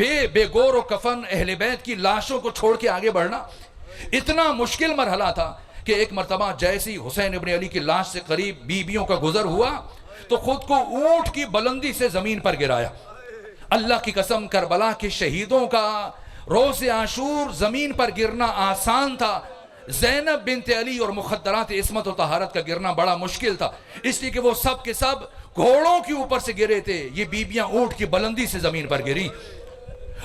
بے گور و کفن اہل بیت کی لاشوں کو چھوڑ کے آگے بڑھنا اتنا مشکل مرحلہ تھا کہ ایک مرتبہ جیسی حسین ابن علی کی لاش سے قریب بیویوں کا گزر ہوا تو خود کو اونٹ کی بلندی سے زمین پر گرایا. اللہ کی قسم کربلا کے شہیدوں کا روز عاشور زمین پر گرنا آسان تھا، زینب بنت علی اور مخدرات عصمت و طہارت کا گرنا بڑا مشکل تھا، اس لیے کہ وہ سب کے سب گھوڑوں کے اوپر سے گرے تھے. یہ بیبیاں اونٹ کی بلندی سے زمین پر گری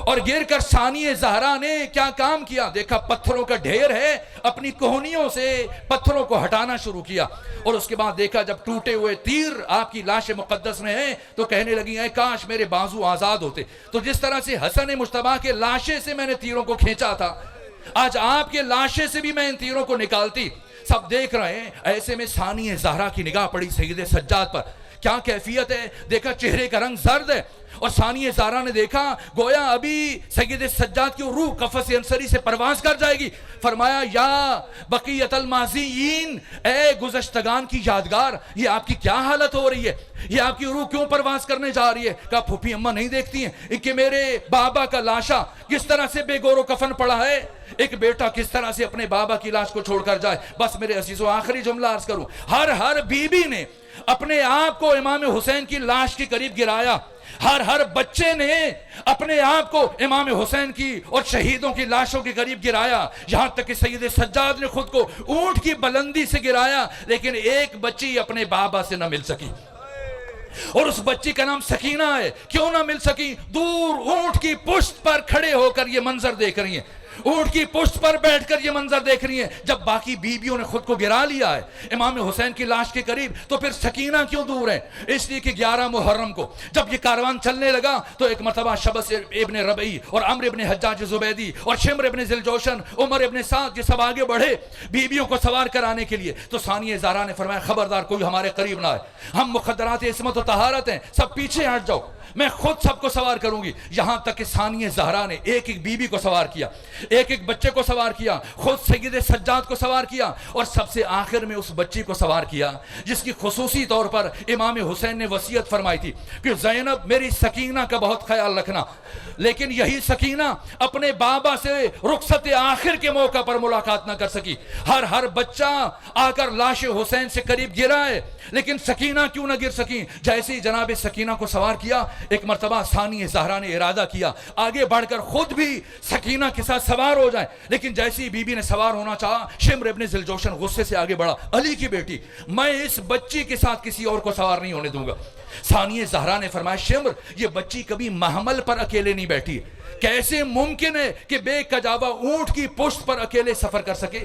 اور گر کر ثانیہ زہرا نے کیا کام کیا؟ دیکھا پتھروں کا ڈھیر ہے، اپنی کوہنیوں سے پتھروں کو ہٹانا شروع کیا اور اس کے بعد دیکھا جب ٹوٹے ہوئے تیر آپ کی لاش مقدس میں ہیں تو کہنے لگی اے کاش میرے بازو آزاد ہوتے. تو جس طرح سے حسن مجتبیٰ کے لاشے سے میں نے تیروں کو کھینچا تھا، آج آپ کے لاشے سے بھی میں ان تیروں کو نکالتی. سب دیکھ رہے ہیں. ایسے میں ثانیہ زہرا کی نگاہ پڑی سید سجاد پر. کیا کیفیت ہے؟ دیکھا چہرے کا رنگ زرد ہے اور ثانیہ زہرا نے دیکھا گویا ابھی سید سجاد کی روح قفس انصری سے پرواز کر جائے گی. فرمایا یا بقیت الماضیین، اے گزشتگان کی یادگار، یہ آپ کی کیا حالت ہو رہی ہے؟ یہ آپ کی روح کیوں پرواز کرنے جا رہی ہے؟ کہا پھوپھی اماں نہیں دیکھتی ہیں کہ میرے بابا کا لاشا کس طرح سے بے گور و کفن پڑا ہے؟ ایک بیٹا کس طرح سے اپنے بابا کی لاش کو چھوڑ کر جائے؟ بس میرے عزیزو آخری جملہ عرض کروں، ہر بیوی نے اپنے آپ کو امام حسین کی لاش کے قریب گرایا. ہر بچے نے اپنے آپ کو امام حسین کی اور شہیدوں کی لاشوں کے قریب گرایا، یہاں تک کہ سید سجاد نے خود کو اونٹ کی بلندی سے گرایا، لیکن ایک بچی اپنے بابا سے نہ مل سکی اور اس بچی کا نام سکینہ ہے. کیوں نہ مل سکی؟ دور اونٹ کی پشت پر کھڑے ہو کر یہ منظر دیکھ رہی ہیں، اونٹ کی پشت پر بیٹھ کر یہ منظر دیکھ رہی ہیں. جب باقی بیویوں نے خود کو گرا لیا ہے امام حسین کی لاش کے قریب تو پھر سکینہ کیوں دور ہے؟ اس لیے کہ 11 محرم کو جب یہ کاروان چلنے لگا تو ایک مرتبہ شبس ابن ربعی اور عمرو ابن حجاج زبیدی اور شمر ابن ذوالجوشن، عمر ابن سعد، یہ سب آگے بڑھے بیویوں کو سوار کرانے کے لیے. تو ثانیہ زہرا نے فرمایا خبردار کوئی ہمارے قریب نہ آئے، ہم مخدرات عصمت و طہارت ہیں، سب پیچھے ہٹ جاؤ، میں خود سب کو سوار کروں گی. یہاں تک کہ ثانیہ زہرا نے ایک بیوی کو سوار کیا، ایک بچے کو سوار کیا، خود سید سجاد کو سوار کیا اور سب سے آخر میں اس بچی کو سوار کیا جس کی خصوصی طور پر امام حسین نے وصیت فرمائی تھی کہ زینب میری سکینہ کا بہت خیال رکھنا. لیکن یہی سکینہ اپنے بابا سے رخصت آخر کے موقع پر ملاقات نہ کر سکی. ہر بچہ آ کر لاش حسین سے قریب گرا ہے لیکن سکینہ کیوں نہ گر سکی؟ جیسے ہی جناب سکینہ کو سوار کیا ایک مرتبہ ثانیہ زہرا نے ارادہ کیا آگے بڑھ کر خود بھی سکینہ کے ساتھ سوار ہو جائے، لیکن جیسی ہی بی بی نے سوار ہونا چاہا شمر ابن ذوالجوشن غصے سے آگے بڑھا، علی کی بیٹی میں اس بچی کے ساتھ کسی اور کو سوار نہیں ہونے دوں گا. ثانیہ زہرا نے فرمایا شمر یہ بچی کبھی محمل پر اکیلے نہیں بیٹھی، کیسے ممکن ہے کہ بے کجاوا اونٹ کی پشت پر اکیلے سفر کر سکے؟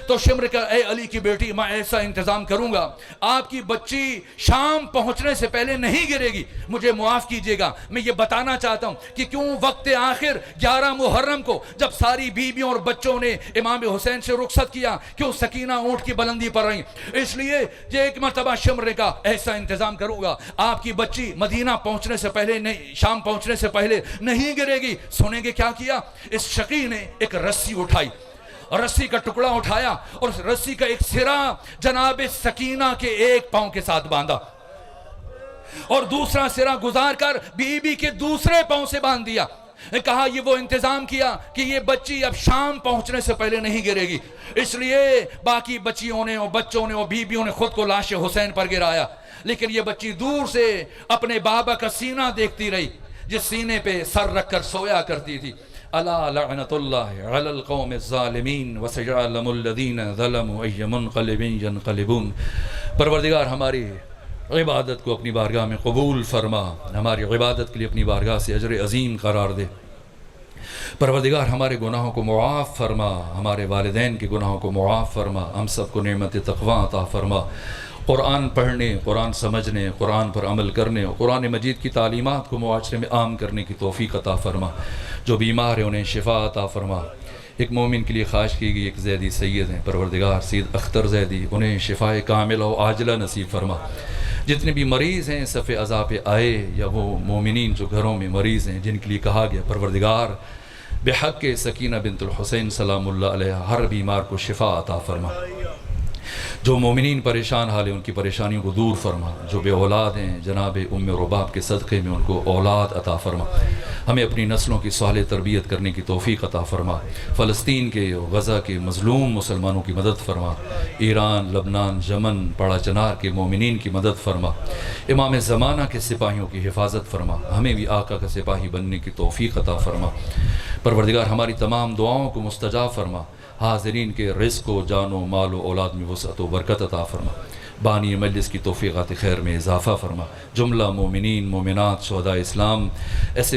تو شمر کا اے علی کی بیٹی میں ایسا انتظام کروں گا آپ کی بچی شام پہنچنے سے پہلے نہیں گرے گی. مجھے معاف کیجئے گا، میں یہ بتانا چاہتا ہوں کہ کیوں وقت آخر 11 محرم کو جب ساری بیویوں اور بچوں نے امام حسین سے رخصت کیا کیوں سکینہ اونٹ کی بلندی پر رہی؟ اس لیے یہ ایک مرتبہ شمر نے کہا ایسا انتظام کروں گا آپ کی بچی مدینہ پہنچنے سے پہلے نہیں، شام پہنچنے سے پہلے نہیں گرے گی. سنیں گے کیا کیا؟ اس شقی نے ایک رسی اٹھائی، رسی کا ٹکڑا اٹھایا اور رسی کا ایک سرا جناب سکینہ کے ایک پاؤں کے ساتھ باندھا اور دوسرا سرا گزار کر بی بی کے دوسرے پاؤں سے باندھ دیا. کہا یہ وہ انتظام کیا کہ یہ بچی اب شام پہنچنے سے پہلے نہیں گرے گی. اس لیے باقی بچیوں نے اور بچوں نے اور بیویوں نے خود کو لاش حسین پر گرایا، لیکن یہ بچی دور سے اپنے بابا کا سینہ دیکھتی رہی جس سینے پہ سر رکھ کر سویا کرتی تھی. الا لعنت اللہ علی القوم الظالمین وسيعلم الذین ظلموا ای منقلب ینقلبون. پروردگار ہماری عبادت کو اپنی بارگاہ میں قبول فرما، ہماری عبادت کے لیے اپنی بارگاہ سے اجر عظیم قرار دے. پروردگار ہمارے گناہوں کو معاف فرما، ہمارے والدین کے گناہوں کو معاف فرما، ہم سب کو نعمت تقویٰ عطا فرما. قرآن پڑھنے، قرآن سمجھنے، قرآن پر عمل کرنے اور قرآن مجید کی تعلیمات کو معاشرے میں عام کرنے کی توفیق عطا فرما. جو بیمار ہیں انہیں شفا عطا فرما. ایک مومن کے لیے خواہش کی گئی ایک زیدی سید ہیں پروردگار سید اختر زیدی، انہیں شفا کاملہ و عاجلہ نصیب فرما. جتنے بھی مریض ہیں صف عذاب پہ آئے یا وہ مومنین جو گھروں میں مریض ہیں جن کے لیے کہا گیا پروردگار بحق سکینہ بنت الحسین سلام اللہ علیہ ہر بیمار کو شفا عطا فرما. جو مومنین پریشان حال ہیں ان کی پریشانیوں کو دور فرما، جو بے اولاد ہیں جناب ام رباب کے صدقے میں ان کو اولاد عطا فرما، ہمیں اپنی نسلوں کی صالح تربیت کرنے کی توفیق عطا فرما، فلسطین کے غزہ کے مظلوم مسلمانوں کی مدد فرما، ایران، لبنان، یمن، پاڑا چنار کے مومنین کی مدد فرما، امام زمانہ کے سپاہیوں کی حفاظت فرما، ہمیں بھی آقا کا سپاہی بننے کی توفیق عطا فرما۔ پروردگار ہماری تمام دعاؤں کو مستجاب فرما، حاضرین کے رزق و جان و مال و اولاد میں وسعت و برکت عطا فرما، بانی مجلس کی توفیقات خیر میں اضافہ فرما، جملہ مومنین مومنات شہداء اسلام ایسے